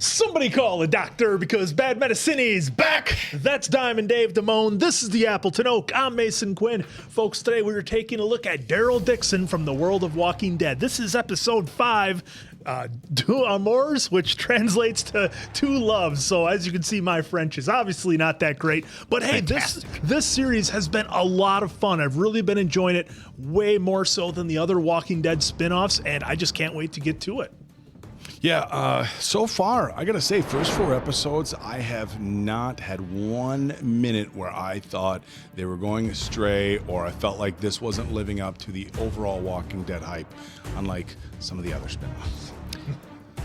Somebody call a doctor because bad medicine is back. That's Diamond Dave Damone. This is the Appleton Oak. I'm Mason Quinn. Folks, today we are taking a look at Daryl Dixon from the world of Walking Dead. This is episode 5, Deux Amours, which translates to Two Loves. So as you can see, my French is obviously not that great. But hey, this series has been a lot of fun. I've really been enjoying it way more so than the other Walking Dead spinoffs, and I just can't wait to get to it. Yeah, so far, I gotta say, first 4 episodes, I have not had 1 minute where I thought they were going astray or I felt like this wasn't living up to the overall Walking Dead hype, unlike some of the other spinoffs.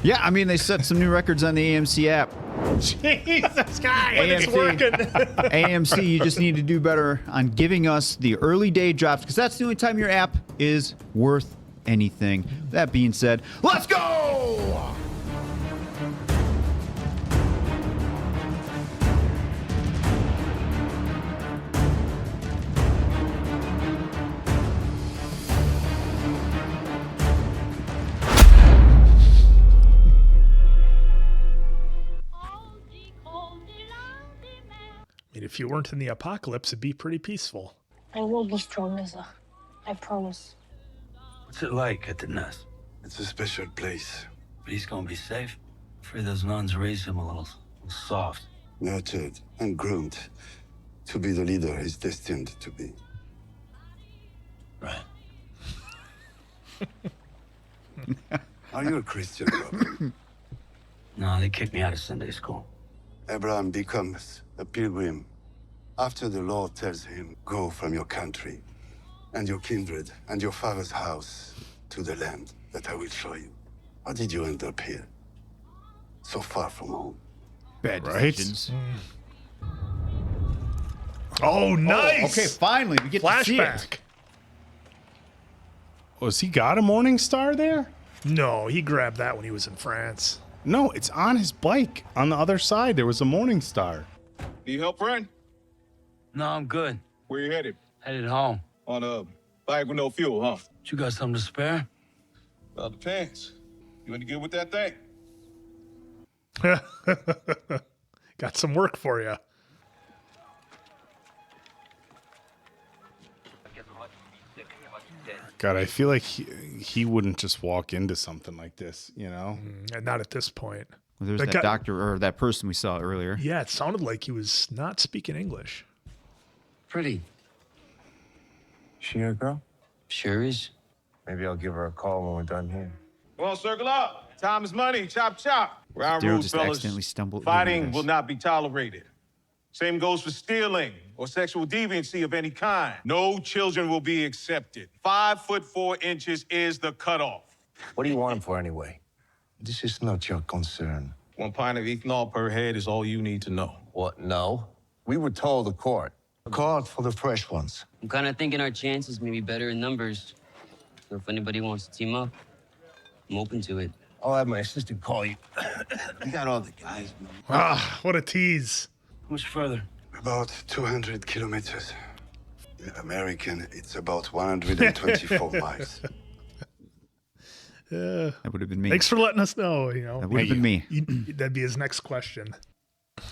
Yeah, I mean, they set some new records on the AMC app. Jesus, guy, it's working. AMC, you just need to do better on giving us the early day drops, because that's the only time your app is worth anything. That being said, let's go! I mean, if you weren't in the apocalypse, it'd be pretty peaceful. I will be strong, Lisa. I promise. What's it like at the nest? It's a special place. But he's gonna be safe. Afraid those nuns raised him a little soft. Nurtured and groomed to be the leader he's destined to be. Right. Are you a Christian, Robert? No, they kicked me out of Sunday school. Abraham becomes a pilgrim after the Lord tells him, go from your country and your kindred and your father's house to the land that I will show you. How did you end up here? So far from home. Bad Right? decisions. Oh, nice. Oh, okay, finally, we get to see it. Flashback. Was he got a Morning Star there? No, he grabbed that when he was in France. No, it's on his bike. On the other side, there was a Morning Star. Need help, friend? No, I'm good. Where you headed? Headed home. On a bike with no fuel, huh? You got something to spare? Well, depends. You any good with that thing? Got some work for you. God, I feel like he wouldn't just walk into something like this, you know? And not at this point. Well, there's That that guy- doctor or that person we saw earlier. Yeah, it sounded like he was not speaking English. Pretty. She your girl? Sure is. Maybe I'll give her a call when we're done here. Come on, circle up. Time is money. Chop, chop. Round Daryl rules, just fellas. accidentally stumbled into Fighting this. will not be tolerated. Same goes for stealing or sexual deviancy of any kind. No children will be accepted. 5'4" is the cutoff. What do you want him for anyway? This is not your concern. 1 pint of ethanol per head is all you need to know. What? No. We were told the court. The court for the fresh ones. I'm kind of thinking our chances may be better in numbers. So if anybody wants to team up, I'm open to it. I'll have my assistant call you. I got all the guys, man. Ah, what a tease. How much further? About 200 kilometers. In American, it's about 124 miles. That would have been me. Thanks for letting us know, you know. That would have been me. That'd be his next question.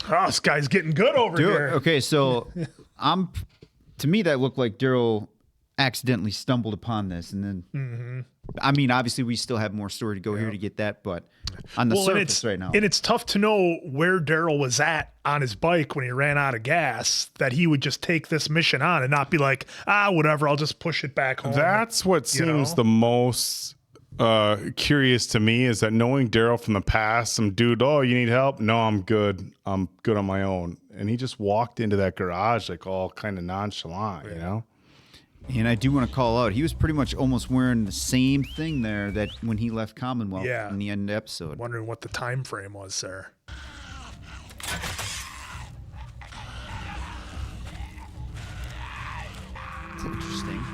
Oh, this guy's getting good over Dude, here. okay, so to me that looked like Daryl accidentally stumbled upon this, and then I mean, obviously we still have more story to go here to get that, but on the surface right now, And it's tough to know where Daryl was at on his bike when he ran out of gas, that he would just take this mission on and not be like, whatever, I'll just push it back home. That's what seems know? the most curious to me, is that knowing Daryl from the past, some dude, oh, you need help? No, I'm good. I'm good on my own. And he just walked into that garage like all kind of nonchalant, you know? and I do want to call out, he was pretty much almost wearing the same thing there that when he left Commonwealth in the end of the episode. Wondering what the time frame was there. That's interesting.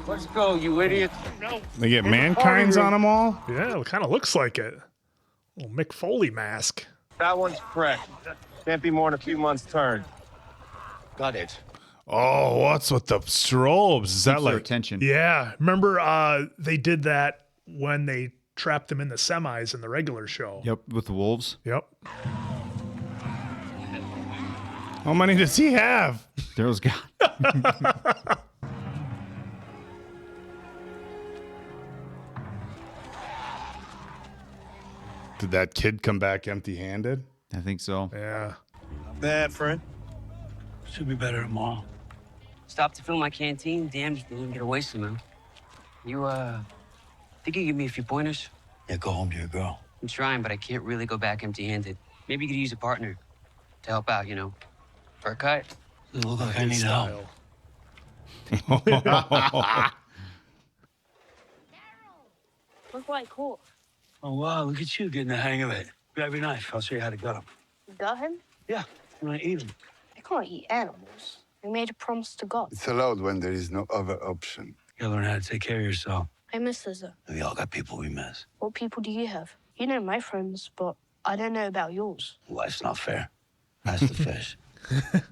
Let's go, you idiot. They get mankind's on them all? Yeah, it kind of looks like it. Little Mick Foley mask. That one's correct. Can't be more than a few months' turn. Got it. Oh, what's with the strobes? Is that Keeps their like attention? Yeah, remember they did that when they trapped them in the semis in the regular show. Yep, with the wolves. Yep. How many does he have? Daryl's got. Did that kid come back empty-handed? I think so. Yeah. Bad, friend. Should be better tomorrow. Stopped to fill my canteen. Damn, just didn't get away somehow. You, think you give me a few pointers? Yeah, go home to your girl. I'm trying, but I can't really go back empty-handed. Maybe you could use a partner to help out, you know. For a cut. Doesn't look like I need help. Look what I caught. Oh, wow, look at you getting the hang of it. Grab your knife. I'll show you how to gut him. You got him? Yeah, you want to eat him. I can't eat animals. I made a promise to God. It's allowed when there is no other option. You gotta learn how to take care of yourself. I miss Lizzo. We all got people we miss. What people do you have? You know my friends, but I don't know about yours. Life's not fair. Ask the fish.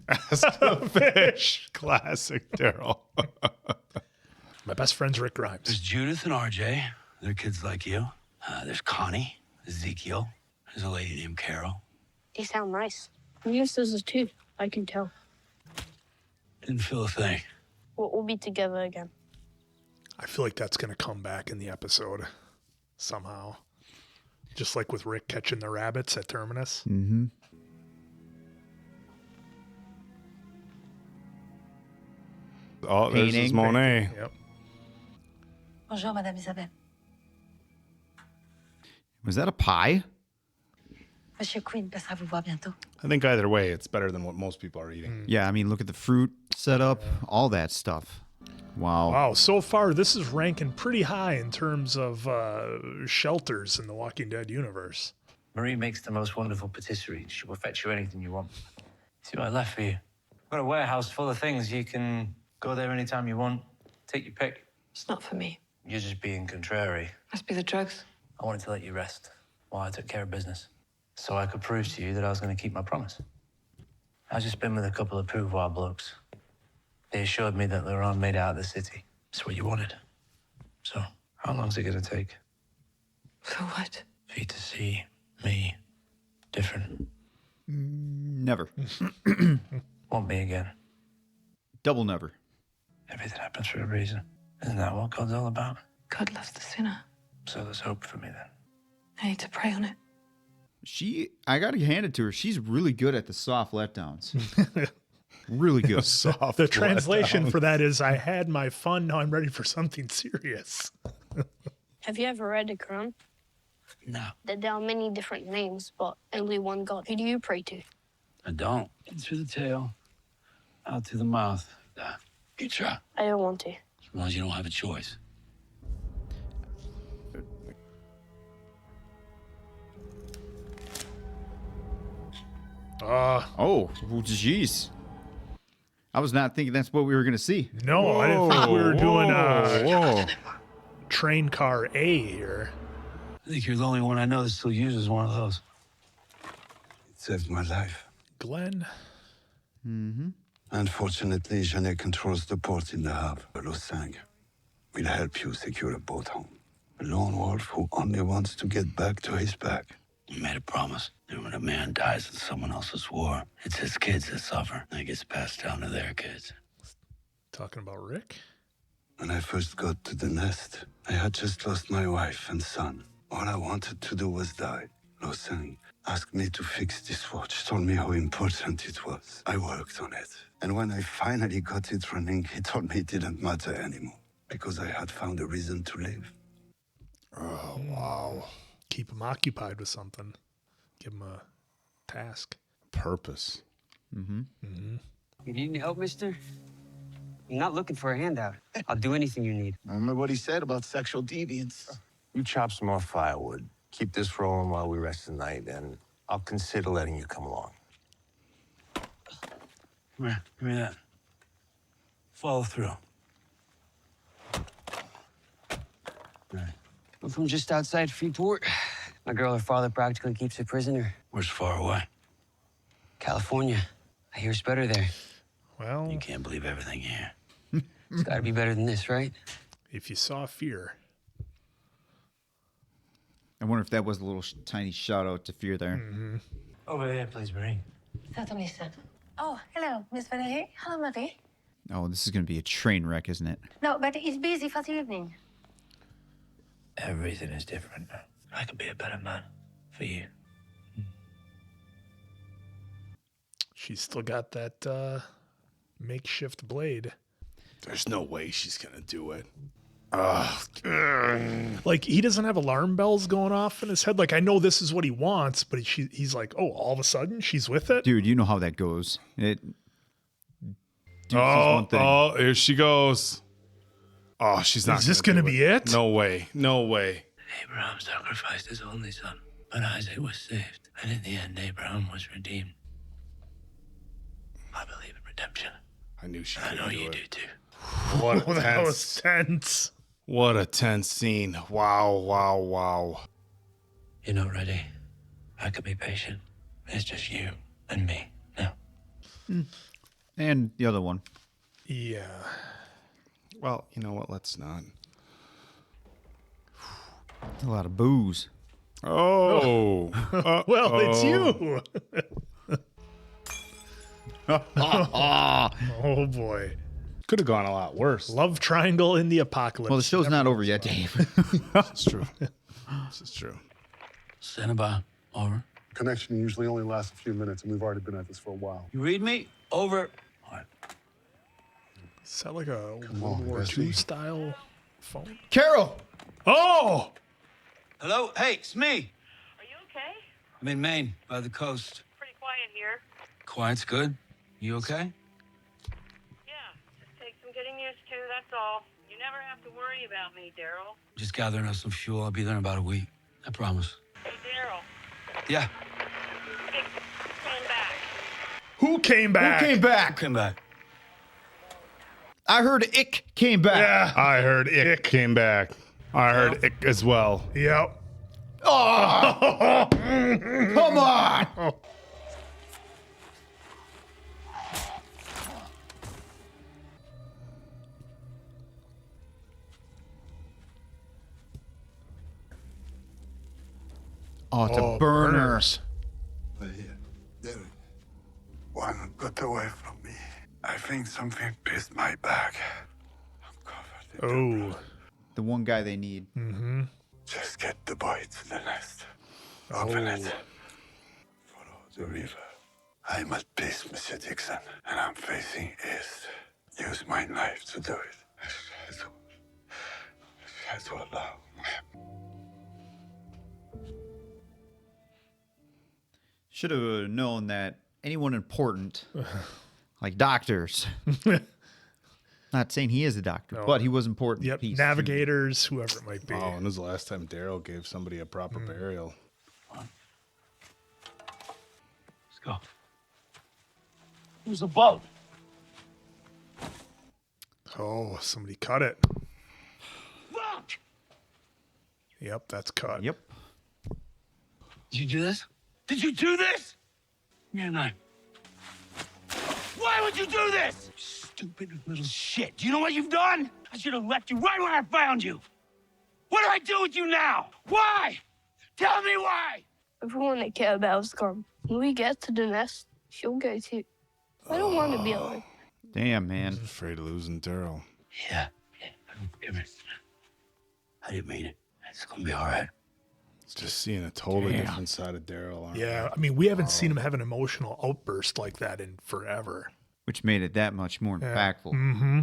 Ask the fish. Classic Daryl. My best friend's Rick There's Grimes. Judith and RJ. They're kids like you. There's Connie, Ezekiel. There's a lady named Carol. They sound nice. I miss Lizzo too. I can tell. Didn't feel a thing. We'll be together again. I feel like that's going to come back in the episode somehow. Just like with Rick catching the rabbits at Terminus. Mm-hmm. Oh, there's his Painting. Monet. Yep. Bonjour, Madame Isabelle. Was that a pie? Monsieur Queen passera vous voir bientôt. I think either way, it's better than what most people are eating. Yeah, I mean, look at the fruit setup, all that stuff. Wow. Wow, so far this is ranking pretty high in terms of shelters in the Walking Dead universe. Marie makes the most wonderful patisserie. She will fetch you anything you want. See what I left for you? I've got a warehouse full of things. You can go there anytime you want. Take your pick. It's not for me. You're just being contrary. Must be the drugs. I wanted to let you rest while I took care of business, so I could prove to you that I was going to keep my promise. I've just been with a couple of pouvoir blokes. They assured me that Laurent made it out of the city. It's what you wanted. So, how long's it going to take For what? for you to see me different? Never. Want me again? Double never. Everything happens for a reason. Isn't that what God's all about? God loves the sinner. So there's hope for me then. I need to pray on it. I got to hand it to her. She's really good at the soft letdowns. Really good. Soft The translation letdown. for that is, I had my fun, now I'm ready for something serious. Have you ever read the Quran? No, There are many different names, but only one God. Who do you pray to? I don't. In through the tail, out through the mouth. You try. I don't want to. As long as you don't have a choice. Oh, jeez. I was not thinking that's what we were going to see. No, I didn't think we were doing Whoa. train car A here. I think you're the only one I know that still uses one of those. It saved my life. Glenn? Unfortunately, Janet controls the port in the harbor. Lausanne will help you secure a boat home. A lone wolf who only wants to get back to his pack. You made a promise. And when a man dies in someone else's war, it's his kids that suffer. And it gets passed down to their kids. Talking about Rick? When I first got to the nest, I had just lost my wife and son. All I wanted to do was die. Lausanne asked me to fix this watch, told me how important it was. I worked on it. And when I finally got it running, he told me it didn't matter anymore because I had found a reason to live. Oh, wow. Keep him occupied with something. Give him a task. Purpose. You need any help, mister? I'm not looking for a handout. I'll do anything you need. Remember what he said about sexual deviance? You chop some more firewood. Keep this rolling while we rest the night, and I'll consider letting you come along. Come here, give me that. Follow through. I'm from just outside Freeport. My girl, her father practically keeps a prisoner. Where's far away? California. I hear it's better there. Well, You can't believe everything here. It's gotta be better than this, right? if you saw fear. I wonder if that was a little tiny shout out to Fear there. Over here, please, Marie. Certainly, sir. Oh, hello, Miss Valerie. Hello, Marie. Oh, this is going to be a train wreck, isn't it? No, but it's busy for the evening. Everything is different. I could be a better man for you. She's still got that makeshift blade. There's no way she's gonna do it. Like, he doesn't have alarm bells going off in his head. Like, I know this is what he wants, but he's like, oh, all of a sudden she's with it? Dude, you know how that goes. One thing. Oh, here she goes. Oh, she's not. Is this gonna be it? No way. No way. Abraham sacrificed his only son, but Isaac was saved. And in the end, Abraham was redeemed. I believe in redemption. I knew she I could know do you it. do too. What a That was tense. tense. What a tense scene. Wow, wow, wow. You're not ready. I could be patient. It's just you and me now. And the other one. Yeah. Well, you know what? Let's not. A lot of booze. Oh. Well, it's you. Oh, boy. Could have gone a lot worse. Love triangle in the apocalypse. Well, the show's not over yet, Dave. This is true. This is true. Cinnabar, over. Connection usually only lasts a few minutes, and we've already been at this for a while. You read me? Over. All right. Is that like a Come World on, War Bessie. II style phone? Carol! Oh! Hello? Hey, it's me. Are you okay? I'm in Maine, by the coast. Pretty quiet here. Quiet's good. You okay? Yeah, just take some getting used to, that's all. You never have to worry about me, Daryl. Just gathering up some fuel. I'll be there in about a week. I promise. Hey, Daryl. Yeah. It came back. Who came back? Who came back? Come back. I heard Ick came back. Yeah. I heard Ick came back. I heard Ick as well. Yep. Oh! Come on! Oh, it's a burner. burners. Derek, one got away from me. I think something pissed my back. I'm covered in Oh. The one guy they need. Mm-hmm. Just get the boy to the nest. Open it. Follow the river. I'm at peace, Monsieur Dixon, and I'm facing east. Use my knife to do it. Try to allow. Should have known that anyone important, like doctors, not saying he is a doctor, No. but he was important. Yep. piece. Navigators, whoever it might be. Oh, when was the last time Daryl gave somebody a proper burial? Let's go. There's a boat. Oh, somebody cut it. Fuck! Yep, that's cut. Yep. Did you do this? Did you do this? Yeah, no. Why would you do this? Stupid little shit. Do you know what you've done? I should have left you right where I found you. What do I do with you now? Why? Tell me why. Everyone that care about is gone. When we get to the nest, she'll go too. I don't want to be alone. Damn, man. Afraid of losing Daryl. Yeah. Come here. I didn't mean it. It's gonna be all right. Just seeing a totally different side of Daryl. aren't Yeah, we? I mean, we haven't seen him have an emotional outburst like that in forever. Which made it that much more impactful. Mm-hmm.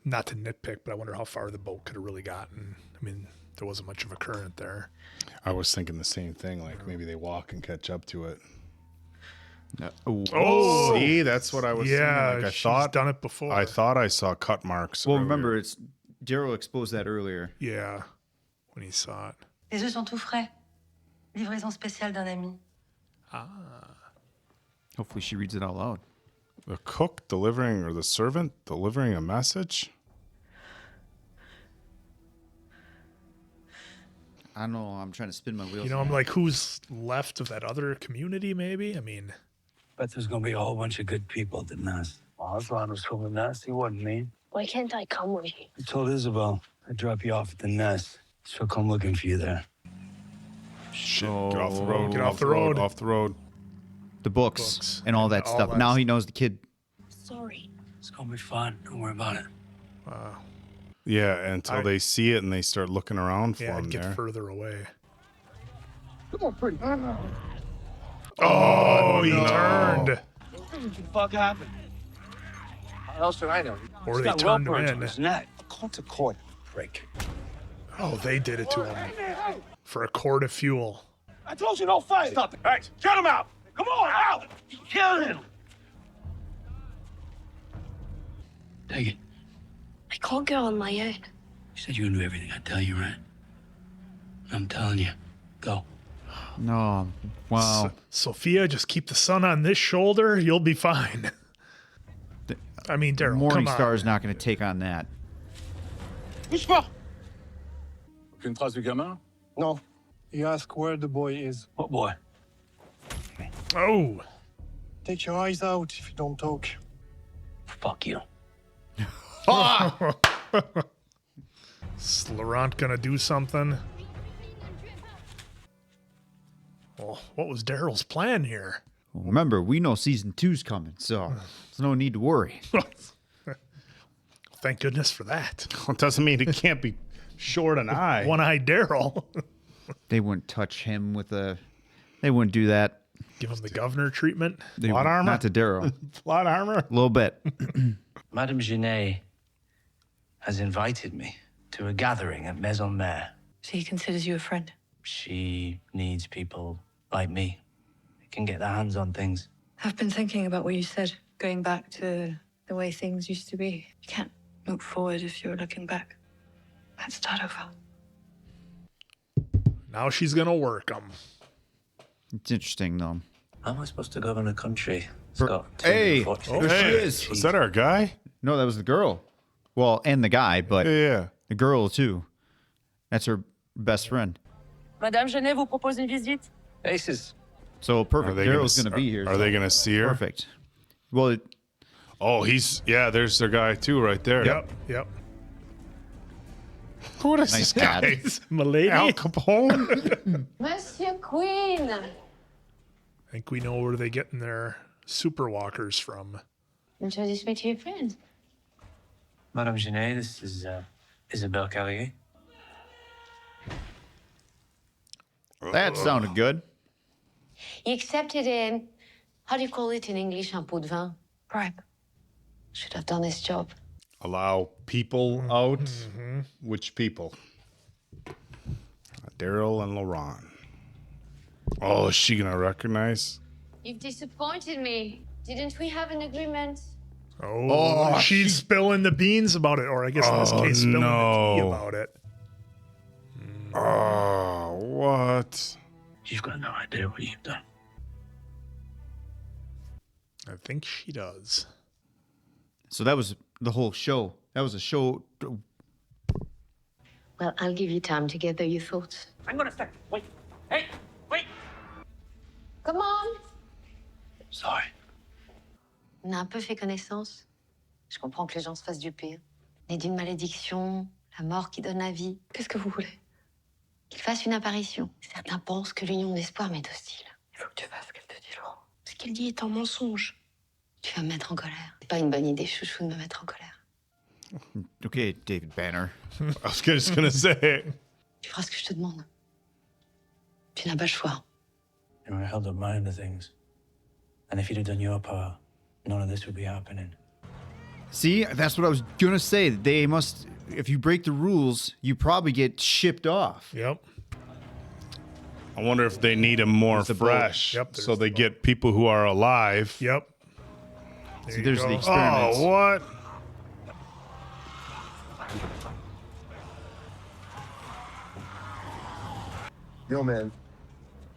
Not to nitpick, but I wonder how far the boat could have really gotten. I mean, there wasn't much of a current there. I was thinking the same thing. Like maybe they walk and catch up to it. Oh, See, that's what I was yeah, saying. Like, I she's thought done it before. I thought I saw cut marks. Well, earlier. remember, it's Daryl exposed that earlier. Yeah, when he saw it. Les œufs sont tout frais. Livraison spéciale d'un ami. Hopefully she reads it out loud. The cook delivering, or the servant delivering a message. I don't know. I'm trying to spin my wheels. You know, I'm like, who's left of that other community, maybe? I mean, Bet there's gonna be a whole bunch of good people at the nest. Well, Aslan was from the nest. He wasn't mean. Why can't I come with you? I told Isabel I'd drop you off at the nest. She'll come looking for you there. Shit, get off the road. Get off the road. Off the road. The books and all that all stuff. that Now stuff. he knows the kid. Sorry. It's gonna be fine. Don't worry about it. Yeah, until they see it and they start looking around for Yeah, him I'd get there. further away. Oh, He turned. What the fuck happened? How else did I know? Or He's they got well turned him burns in. on his neck. Court to court, prick. Oh, they did it to him. For a quart of fuel. I told you, don't fight. Stop it. All right, shut him out. Come on, out. Kill him. Take it. I can't go on my own. You said you would do everything I tell you, right? I'm telling you. Go. No. Wow. Sophia, just keep the sun on this shoulder. You'll be fine. I mean, Daryl, come on. Morningstar's not going to take on that. Bouge pas. Aucune trace du gamin? No. He asked where the boy is. What boy? Oh. Take your eyes out if you don't talk. Fuck you. Is Laurent gonna do something? Well, what was Daryl's plan here? Well, remember, we know season 2's coming, so there's no need to worry. Thank goodness for that. It doesn't mean it can't be short an eye. One-eyed Daryl. They wouldn't touch him with a. They wouldn't do that. Give him the governor treatment. They Plot would- armor? Not to Daryl. Plot armor? A little bit. Madame Genet has invited me to a gathering at Maison Mère. So he considers you a friend? She needs people like me who can get their hands on things. I've been thinking about what you said, going back to the way things used to be. You can't move forward if you're looking back. Let's start over. Now she's gonna work him. It's interesting, though. How am I supposed to govern a country? Scott. Hey, there she is. Was that our guy? No, that was the girl. Well, and the guy, but Yeah. the girl too. That's her best friend. Madame Genet vous propose une visite. Aces. So perfect. Daryl's going to be here. Are they going to see her? Perfect. Well, there's their guy too right there. Yep. What is Nice this guy? cat. Milady. Al Capone? Monsieur Queen. I think we know where they're getting their super walkers from. Introduce me to your friend. Madame Genet, this is Isabelle Charrier. that sounded good. He accepted a, how do you call it in English, un pot de vin? Bribe. Should have done his job. Allow people out. Which people? Daryl and Laurent. Oh, is she going to recognize? You've disappointed me. Didn't we have an agreement? Oh, she's spilling the beans about it, or I guess in this case, spilling the tea about it. Oh, what? You've got no idea what you've done. I think she does. So that was the whole show. That was a show. Well, I'll give you time to gather your thoughts. I'm gonna start. Wait. Hey, wait. Come on. Sorry. On a un peu fait connaissance. Je comprends que les gens se fassent duper. Né d'une malédiction, la mort qui donne la vie. Qu'est-ce que vous voulez? Qu'il fasse une apparition. Certains pensent que l'union d'espoir m'est hostile. Il faut que tu fasses ce qu'elle te dit, Laurent. Ce qu'elle dit est un mensonge. Tu vas me mettre en colère. C'est pas une bonne idée, chouchou, de me mettre en colère. Okay, David Banner. I was just going to say. Tu feras ce que je te demande. Tu n'as pas le choix. You were held up my end of things. And if you'd have done your part, none of this would be happening. See, that's what I was going to say. They must, if you break the rules, you probably get shipped off. Yep. I wonder if they need them more There's the fresh. Yep, So they get people who are alive. Yep. See, there's the experiments. Oh, what? Yo, man.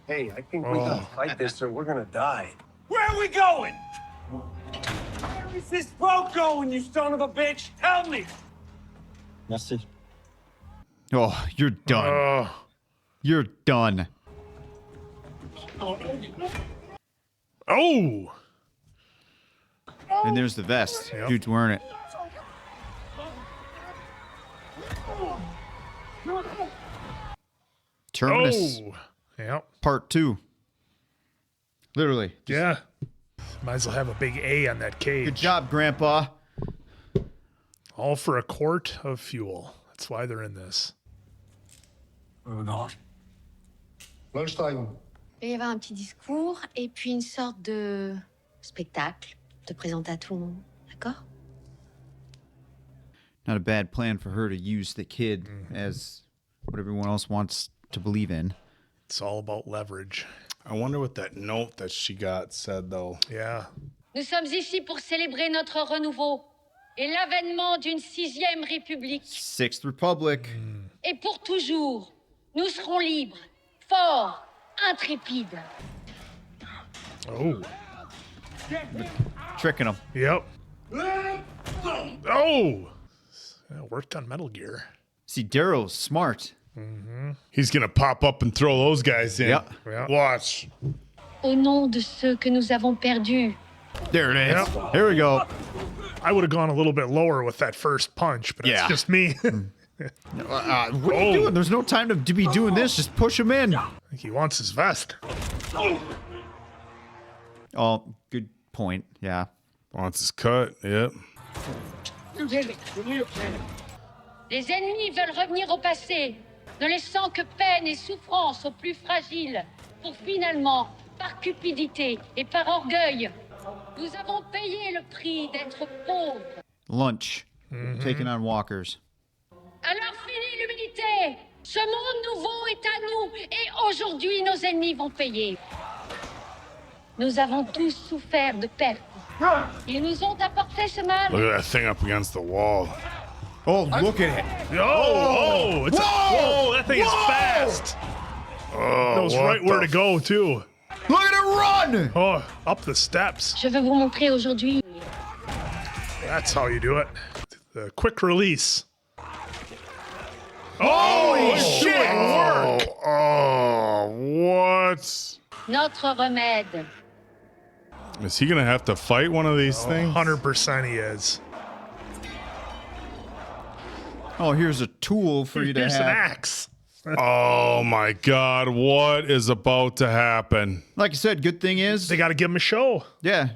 Hey, I think we gotta fight this or we're gonna die. Where are we going? Where is this boat going, you son of a bitch? Tell me. Merci. Oh, you're done. You're done. Oh! And there's the vest. Yep. Dude's wearing it. Terminus. Oh! Yep. Part 2. Literally. Yeah. Might as well have a big A on that cage. Good job, Grandpa. All for a quart of fuel. That's why they're in this. Where are we going? Lunchtime. Il va y avoir un petit discours et puis une sorte de spectacle de présenter à tout le monde. D'accord? Not a bad plan for her to use the kid as what everyone else wants to believe in. It's all about leverage. I wonder what that note that she got said, though. Yeah. Nous sommes ici pour célébrer notre renouveau et l'avènement d'une 6e République. Sixth Republic. Et pour toujours, nous serons libres, forts, intrépides. Oh. Tricking him. Yep. Oh! That worked on Metal Gear. See, Daryl's smart. He's going to pop up and throw those guys in. Yep. Watch. Au nom de ceux que nous avons perdus. There it is. Yep. Here we go. I would have gone a little bit lower with that first punch, but it's just me. What are you doing? There's no time to be doing this. Just push him in. I think he wants his vest. Oh, good point. Yeah. Wants his cut. Yep. Les ennemis veulent revenir au passé, ne laissant que peine et souffrance aux plus fragiles, pour finalement, par cupidité et par orgueil, nous avons payé le prix d'être pauvres. Lunch. Taking on walkers. Alors fini l'humilité. Ce monde nouveau est à nous et aujourd'hui nos ennemis vont payer. Nous avons tous souffert de pertes. Ils nous ont apporté ce mal. Look at that thing up against the wall. Oh, look at it. Oh, it's whoa, that thing is fast. Oh, Knows right where to go, too. Look at it run! Oh, up the steps. Je veux vous montrer aujourd'hui. That's how you do it. The quick release. Holy shit! Work. Oh, what? Notre remède. Is he going to have to fight one of these things? 100% he is. Oh, here's a tool for you to Here's have. an axe. Oh, my God. What is about to happen? Like I said, good thing is They got to give him a show. Yeah.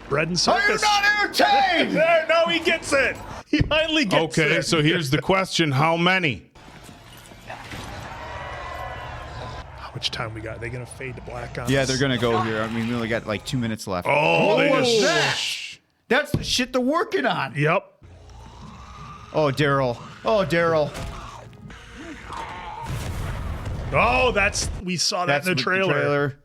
Bread and Are you circus. not entertained? There, no, he gets it. He finally gets it. Okay, so here's the question. How many? How much time we got? Are they going to fade to black on Yeah, us? they're gonna go here. I mean, we only got like 2 minutes left. Oh, they what's just... that? That's the shit they're working on. Yep. Oh, Daryl. Oh, Daryl. Oh, we saw that in the with trailer.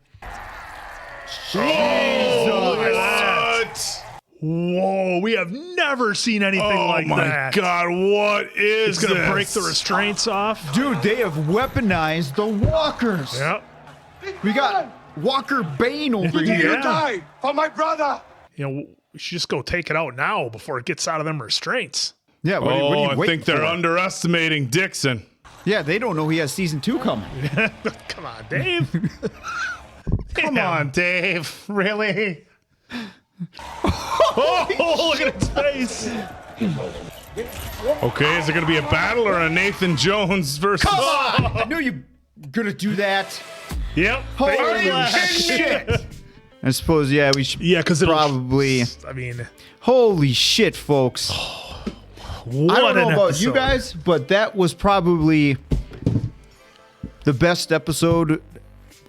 Oh, what? Whoa, we have never seen anything like my that. God, what is It's going to this? break the restraints off. Dude, they have weaponized the walkers. Yep. We got Walker Bane over Yeah. here. You die for my brother. You know, we should just go take it out now before it gets out of them restraints. Yeah, what are you I waiting think they're for? underestimating Dixon. Yeah, they don't know he has season 2 coming. Come on, Dave. Come on, Dave. Really? Oh, look at his face. Okay, is it going to be a battle or a Nathan Jones versus... Come on! I knew you were gonna do that. Yep. Holy Fade shit! I suppose, yeah, we should because probably... I mean... Holy shit, folks. What I don't know an about episode. you guys, but that was probably the best episode,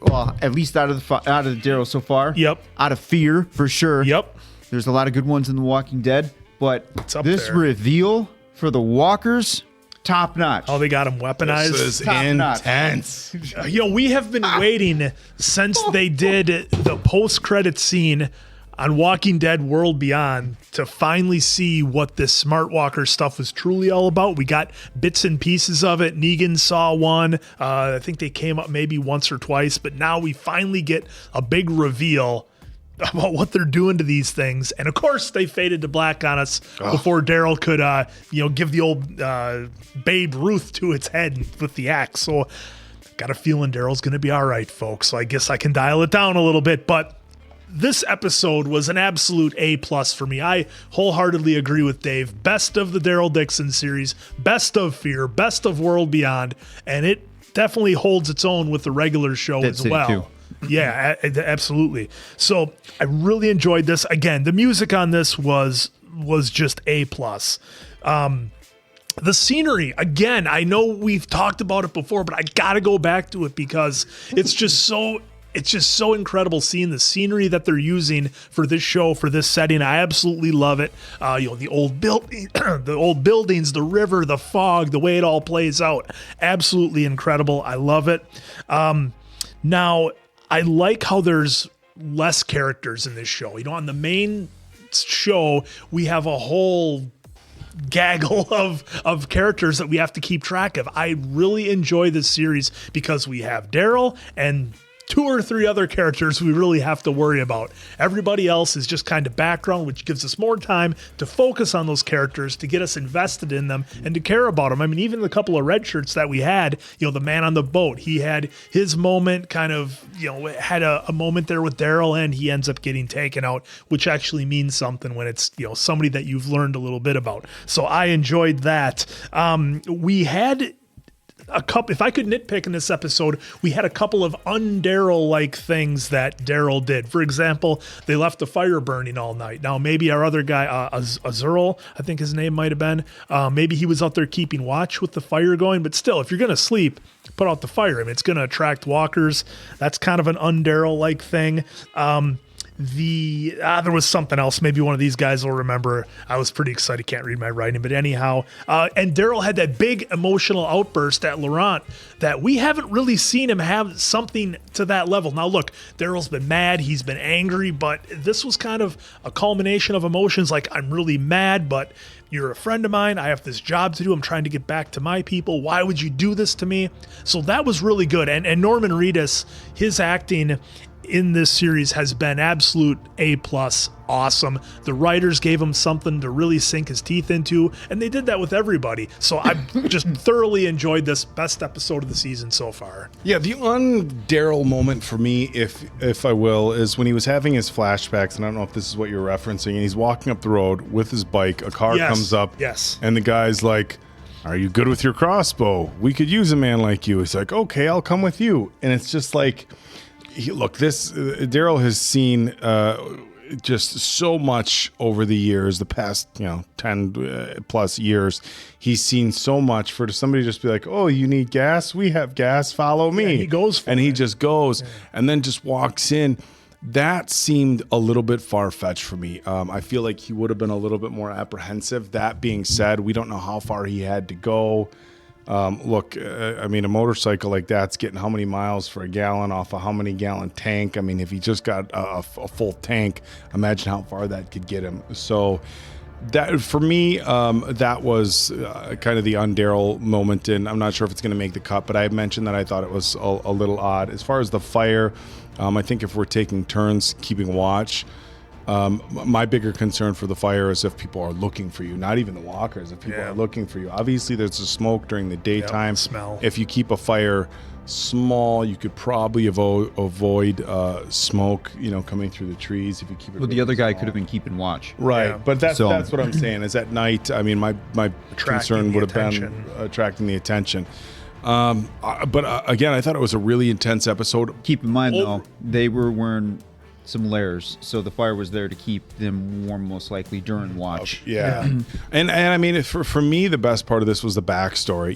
well, at least out of the Daryl so far. Yep. Out of Fear, for sure. Yep. There's a lot of good ones in The Walking Dead, but up this there. reveal for the walkers, top notch. Oh, they got him weaponized. This is Top notch. intense. We have been waiting since they did the post-credit scene on Walking Dead World Beyond to finally see what this Smart Walker stuff was truly all about. We got bits and pieces of it. Negan saw one. I think they came up maybe once or twice, but now we finally get a big reveal about what they're doing to these things. And of course, they faded to black on us before Daryl could, give the old Babe Ruth to its head with the axe. So got a feeling Daryl's going to be all right, folks. So I guess I can dial it down a little bit, but this episode was an absolute A+ for me. I wholeheartedly agree with Dave. Best of the Daryl Dixon series, best of Fear, best of World Beyond, and it definitely holds its own with the regular show Dead as City well. too. Yeah, absolutely. So I really enjoyed this. Again, the music on this was just A+. The scenery, again, I know we've talked about it before, but I got to go back to it because it's just so incredible seeing the scenery that they're using for this show, for this setting. I absolutely love it. The old buildings, the river, the fog, the way it all plays out. Absolutely incredible. I love it. Now, I like how there's less characters in this show. On the main show, we have a whole gaggle of characters that we have to keep track of. I really enjoy this series because we have Daryl and 2 or 3 other characters we really have to worry about. Everybody else is just kind of background, which gives us more time to focus on those characters, to get us invested in them and to care about them. I mean, even the couple of red shirts that we had, the man on the boat, he had his moment, kind of, had a moment there with Daryl, and he ends up getting taken out, which actually means something when it's, somebody that you've learned a little bit about. So I enjoyed that. We had a couple, if I could nitpick in this episode, we had a couple of un-Daryl-like things that Daryl did. For example, they left the fire burning all night. Now, maybe our other guy, Azurl, I think his name might have been, maybe he was out there keeping watch with the fire going, but still, if you're going to sleep, put out the fire. I mean, it's going to attract walkers. That's kind of an un-Daryl-like thing. There was something else. Maybe one of these guys will remember. I was pretty excited. Can't read my writing, but anyhow. And Daryl had that big emotional outburst at Laurent that we haven't really seen him have something to that level. Now, look, Daryl's been mad. He's been angry, but this was kind of a culmination of emotions. Like, I'm really mad, but you're a friend of mine. I have this job to do. I'm trying to get back to my people. Why would you do this to me? So that was really good. And Norman Reedus, his acting in this series has been absolute A+, awesome. The writers gave him something to really sink his teeth into, and they did that with everybody. So I just thoroughly enjoyed this. Best episode of the season so far. Yeah, the un-Daryl moment for me, if I will, is when he was having his flashbacks, and I don't know if this is what you're referencing, and he's walking up the road with his bike, a car comes up, and the guy's like, "Are you good with your crossbow? We could use a man like you." He's like, "Okay, I'll come with you." And it's just like, Daryl has seen just so much over the years, the past 10 plus years. He's seen so much for somebody to just be like, "Oh, you need gas? We have gas. Follow me." Yeah, he goes for it. He just goes and then just walks in. That seemed a little bit far-fetched for me. I feel like he would have been a little bit more apprehensive. That being said, we don't know how far he had to go. Look, I mean, a motorcycle like that's getting how many miles for a gallon off a how many gallon tank? I mean, if he just got a full tank, imagine how far that could get him. So that, for me, that was kind of the un-Daryl moment, and I'm not sure if it's going to make the cut, but I mentioned that I thought it was a little odd. As far as the fire, I think if we're taking turns keeping watch, my bigger concern for the fire is if people are looking for you, not even the walkers, if people are looking for you. Obviously, there's a smoke during the daytime. Smell. If you keep a fire small, you could probably avoid smoke, coming through the trees if you keep it. Well, the other guy could have been keeping watch. Right, but that's what I'm saying. Is at night. I mean, my concern would have been attracting the attention. But again, I thought it was a really intense episode. Keep in mind, though, they were wearing some layers, so the fire was there to keep them warm, most likely during watch. And I mean, for me, the best part of this was the backstory.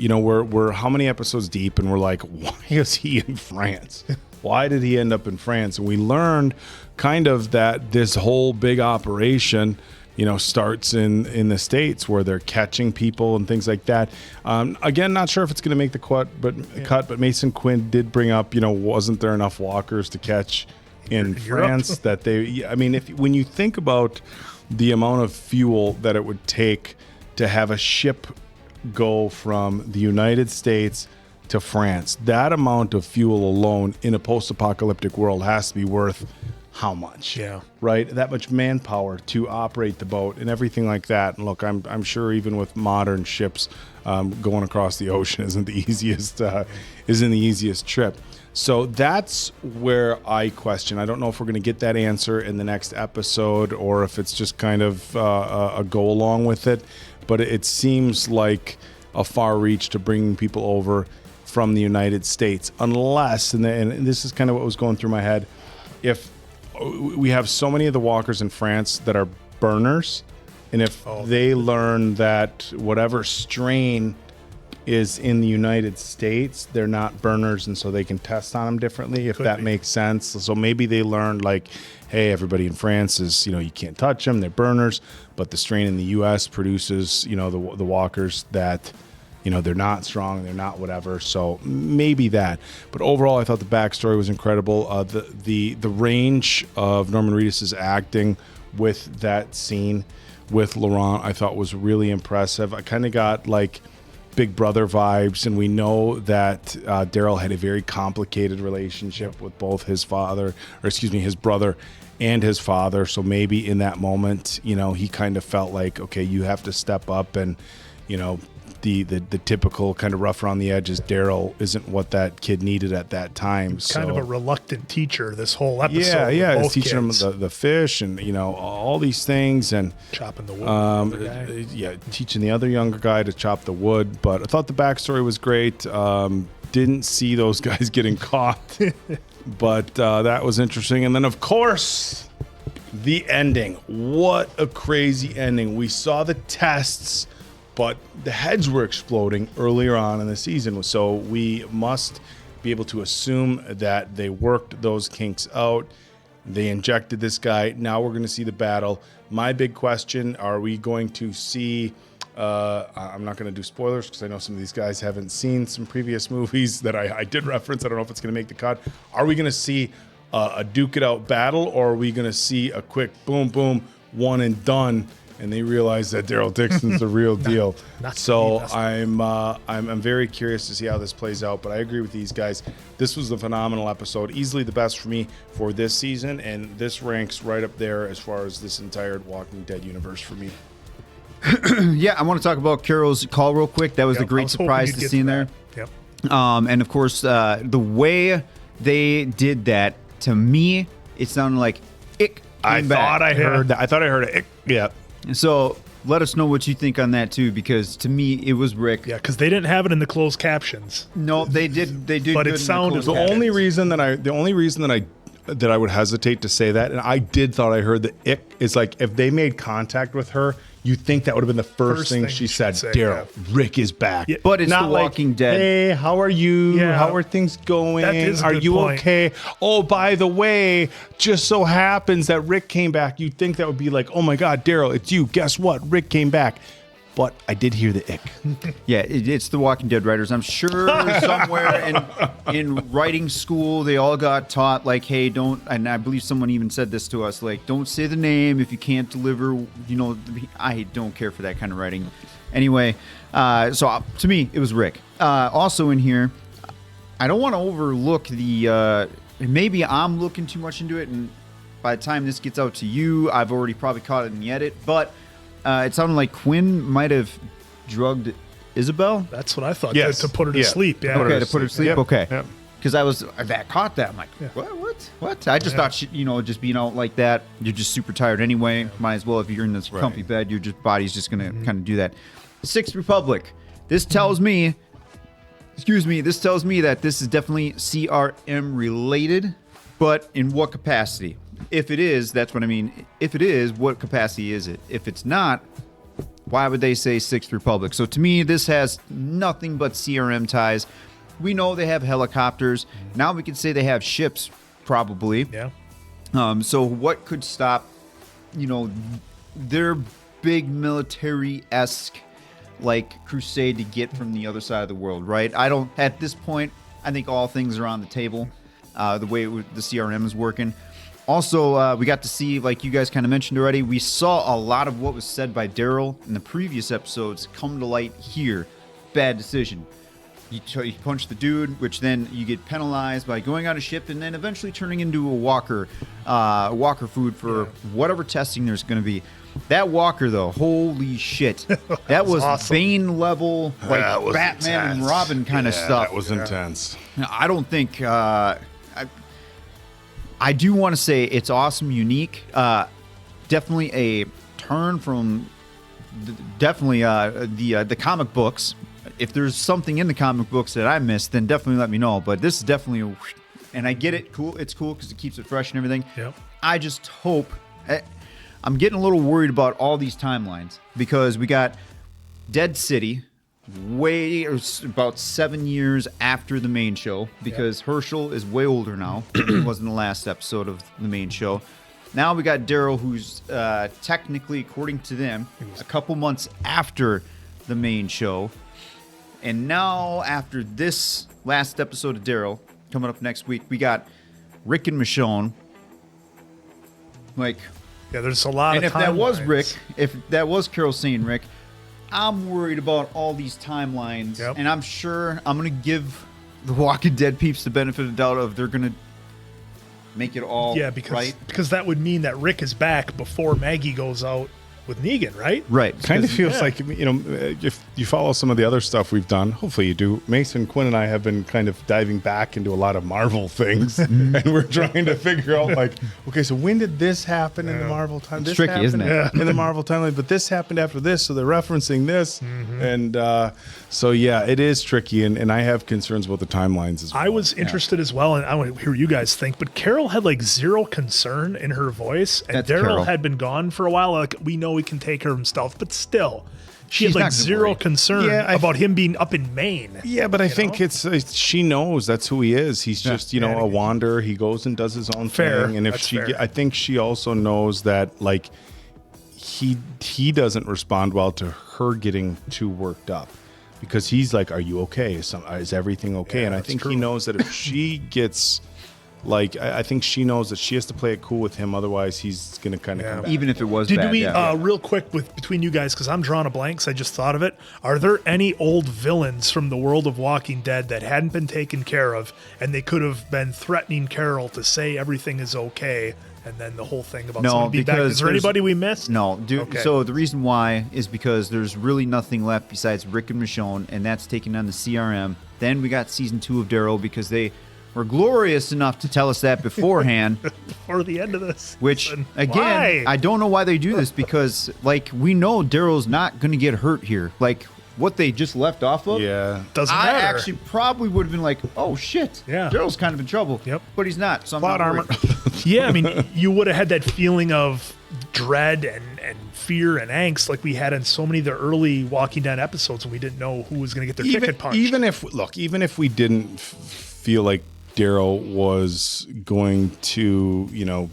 We're how many episodes deep, and we're like, why is he in France? Why did he end up in France? And we learned kind of that this whole big operation, starts in the States, where they're catching people and things like that. Again, not sure if it's going to make the cut, but Mason Quinn did bring up, wasn't there enough walkers to catch in France that when you think about the amount of fuel that it would take to have a ship go from the United States to France, that amount of fuel alone in a post-apocalyptic world has to be worth how much? Right? That much manpower to operate the boat and everything like that. And look, I'm sure even with modern ships, going across the ocean isn't the easiest trip. So that's where I question. I don't know if we're going to get that answer in the next episode or if it's just kind of a go along with it. But it seems like a far reach to bringing people over from the United States, unless, and this is kind of what was going through my head, if we have so many of the walkers in France that are burners, and if they learn that whatever strain is in the United States, they're not burners, and so they can test on them differently, if that makes sense. So maybe they learned, like, hey, everybody in France is, you can't touch them, they're burners, but the strain in the U.S. produces, the walkers that, they're not strong, they're not whatever. So maybe that. But overall, I thought the backstory was incredible. The range of Norman Reedus' acting with that scene with Laurent, I thought was really impressive. I kind of got like Big Brother vibes, and we know that Daryl had a very complicated relationship with both his brother and his father. So maybe in that moment, he kind of felt like, okay, you have to step up, and the typical kind of rough around the edges Daryl isn't what that kid needed at that time. He's kind of a reluctant teacher this whole episode. Yeah, he's teaching him the fish and all these things, and chopping the wood. Teaching the other younger guy to chop the wood. But I thought the backstory was great. Didn't see those guys getting caught, but that was interesting. And then of course the ending. What a crazy ending. We saw the tests, but the heads were exploding earlier on in the season. So we must be able to assume that they worked those kinks out. They injected this guy. Now we're going to see the battle. My big question, are we going to see... I'm not going to do spoilers because I know some of these guys haven't seen some previous movies that I did reference. I don't know if it's going to make the cut. Are we going to see a duke-it-out battle, or are we going to see a quick boom, boom, one and done, and they realize that Daryl Dixon's the real deal? So I'm very curious to see how this plays out, but I agree with these guys. This was a phenomenal episode, easily the best for me for this season, and this ranks right up there as far as this entire Walking Dead universe for me. Yeah, I want to talk about Carol's call real quick. That was the great surprise to see in there. Yep. And of course, the way they did that, to me, it sounded like ick. I thought I heard that. I thought I heard it. Yeah. So let us know what you think on that too, because to me it was Rick. Yeah, because they didn't have it in the closed captions. No, they did. They did. But good it sounded. the only reason that I would hesitate to say that, and I did thought I heard the ick, is like if they made contact with her, you think that would have been the first thing she said. Daryl, Rick is back. Yeah, but it's not The Walking Dead. Hey, how are you? Yeah. How are things going? That is a Are good you point. okay? Oh, by the way, just so happens that Rick came back. You'd think that would be like, oh my God, Daryl, it's you. Guess what? Rick came back. But I did hear the ick. Yeah, it's the Walking Dead writers. I'm sure somewhere in writing school, they all got taught, like, hey, don't, and I believe someone even said this to us, like, don't say the name if you can't deliver, I don't care for that kind of writing. Anyway, so to me, it was Rick. Also in here, I don't want to overlook maybe I'm looking too much into it, and by the time this gets out to you, I've already probably caught it in the edit, but it sounded like Quinn might have drugged Isabel. That's what I thought. Yes. To put her to sleep. Yeah. Okay, to put her to sleep. Yep. Okay. Yep. Because I caught that. I'm like, what? I just thought, just being out like that, you're just super tired anyway. Might as well, if you're in this comfy bed, your body's just going to kind of do that. Sixth Republic. This tells me that this is definitely CRM related, but in what capacity? If it is, that's what I mean. If it is, what capacity is it? If it's not, why would they say Sixth Republic? So to me, this has nothing but CRM ties. We know they have helicopters. Now we could say they have ships, probably. Yeah. So what could stop, their big military-esque, like, crusade to get from the other side of the world, right? At this point, I think all things are on the table, the way the CRM is working. Also, we got to see, like you guys kind of mentioned already, we saw a lot of what was said by Daryl in the previous episodes come to light here. Bad decision. You punch the dude, which then you get penalized by going on a ship and then eventually turning into a walker food for whatever testing there's going to be. That walker, though, holy shit. That was awesome. Bane level, like Batman intense. and Robin kind of stuff. That was intense. I don't think... I do want to say it's awesome, unique. Definitely a turn from the comic books. if there's something in the comic books that I missed, then definitely let me know. But this is definitely, and I get it. Cool. It's cool because it keeps it fresh and everything. Yep. I just hope. I'm getting a little worried about all these timelines because we got Dead City about 7 years after the main show because Herschel is way older now. He was in the last episode of the main show. Now we got Daryl, who's technically, according to them, a couple months after the main show. And now, after this last episode of Daryl, coming up next week, we got Rick and Michonne. Like, yeah, there's a lot and of if that was timelines. Rick, if that was Carol saying Rick, I'm worried about all these timelines. Yep. And I'm sure I'm going to give the Walking Dead peeps the benefit of the doubt of they're going to make it all Yeah, because right. because that would mean that Rick is back before Maggie goes out with Negan, right? Right. Kind of feels Yeah. like, if you follow some of the other stuff we've done, hopefully you do. Mason, Quinn, and I have been kind of diving back into a lot of Marvel things, and we're trying to figure out, like, okay, so when did this happen in the Marvel time? It's This tricky, isn't happened it? in the Marvel timeline, but this happened after this, so they're referencing this, and so yeah, it is tricky, and I have concerns about the timelines as well. I was interested as well, and I want to hear what you guys think. But Carol had like zero concern in her voice, and That's Daryl Carol. had been gone for a while. Like, we know he can take care of himself, but still, she She's had not like gonna zero worry. concern Yeah, about him being up in Maine. Yeah, but I think it's she knows that's who he is. He's just a wanderer. He goes and does his own Fair. thing. And if That's fair. I think she also knows that like he doesn't respond well to her getting too worked up because he's like, "Are you okay? Is everything okay?" Yeah, and I that's think true. he knows that if she gets like, I think she knows that she has to play it cool with him. Otherwise, he's gonna kind of come back. Even if it was Did bad. we yeah. real quick between you guys, because I'm drawing a blank, so I just thought of it. Are there any old villains from the world of Walking Dead that hadn't been taken care of, and they could have been threatening Carol to say everything is okay, and then the whole thing about No, someone being back? because Is there there's- anybody we missed? No, dude. Okay. So the reason why is because there's really nothing left besides Rick and Michonne, and that's taking on the CRM. Then we got season 2 of Daryl because they were glorious enough to tell us that beforehand. Before the end of this, Which season. again, Why? I don't know why they do this because like we know Daryl's not going to get hurt here. Like what they just left off of. Yeah, doesn't I matter. actually probably would have been like, oh shit, Yeah. Daryl's kind of in trouble. Yep. But he's not. So I'm Plot not armor. worried. Yeah, I mean, you would have had that feeling of dread and fear and angst like we had in so many of the early Walking Dead episodes when we didn't know who was going to get their ticket punched. Even if we didn't feel like Daryl was going to,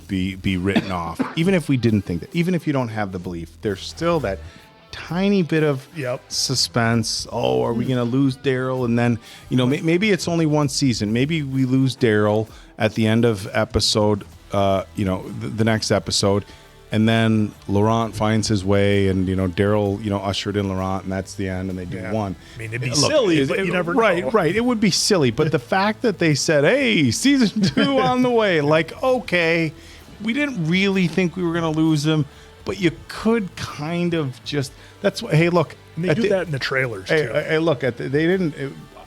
be written off, even if we didn't think that, even if you don't have the belief, there's still that tiny bit of suspense. Oh, are we going to lose Daryl? And then, maybe it's only one season. Maybe we lose Daryl at the end of episode, the next episode. And then Laurent finds his way, and Daryl, ushered in Laurent, and that's the end, and they do one. I mean, it'd be silly, but you never know. Right. It would be silly, but the fact that they said, "Hey, season 2 on the way," like, okay, we didn't really think we were going to lose him, but you could kind of just. That's what. Hey, look, And they do that in the trailers too. Hey, look, they didn't.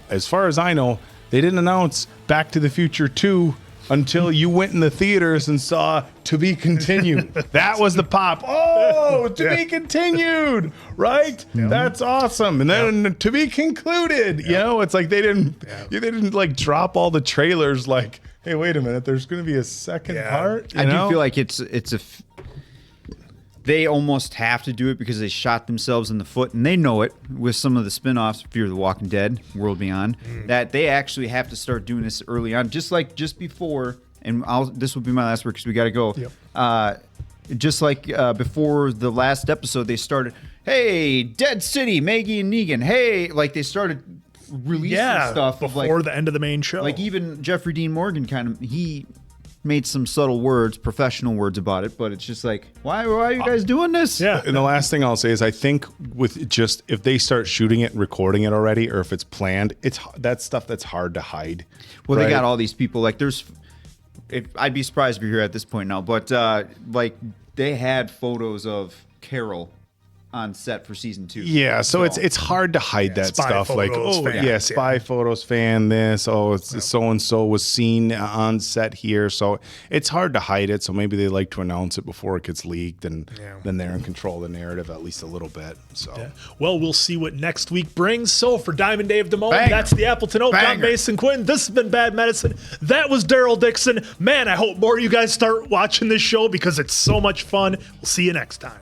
As far as I know, they didn't announce Back to the Future 2. Until you went in the theaters and saw To Be Continued. That was the pop. Oh, To Be Continued, right? That's awesome. And then To Be Concluded. It's like they didn't like drop all the trailers like, hey, wait a minute, there's going to be a second part. I do feel like they almost have to do it because they shot themselves in the foot, and they know it with some of the spin-offs, Fear the Walking Dead, World Beyond, that they actually have to start doing this early on, just before, and this will be my last word because we got to go. Just like before the last episode, they started, hey, Dead City, Maggie and Negan, hey, like they started releasing stuff before the end of the main show. Like even Jeffrey Dean Morgan he made some subtle words, professional words about it, but it's just like, why are you guys doing this? Yeah. And the last thing I'll say is I think with just if they start shooting it and recording it already, or if it's planned, that's stuff that's hard to hide. Well, right? they got all these people. Like I'd be surprised if you're here at this point now, but like they had photos of Carol on set for season 2. Yeah, so it's hard to hide that spy stuff. Like, photos, oh fans, yeah, spy photos, fan this. Oh, it's so and so was seen on set here. So it's hard to hide it. So maybe they like to announce it before it gets leaked, and then they're in control of the narrative at least a little bit. So well, we'll see what next week brings. So for Diamond Dave Damone, Banger. that's the Appleton Oak. I'm Mason Quinn. This has been Bad Medicine. That was Daryl Dixon. Man, I hope more of you guys start watching this show because it's so much fun. We'll see you next time.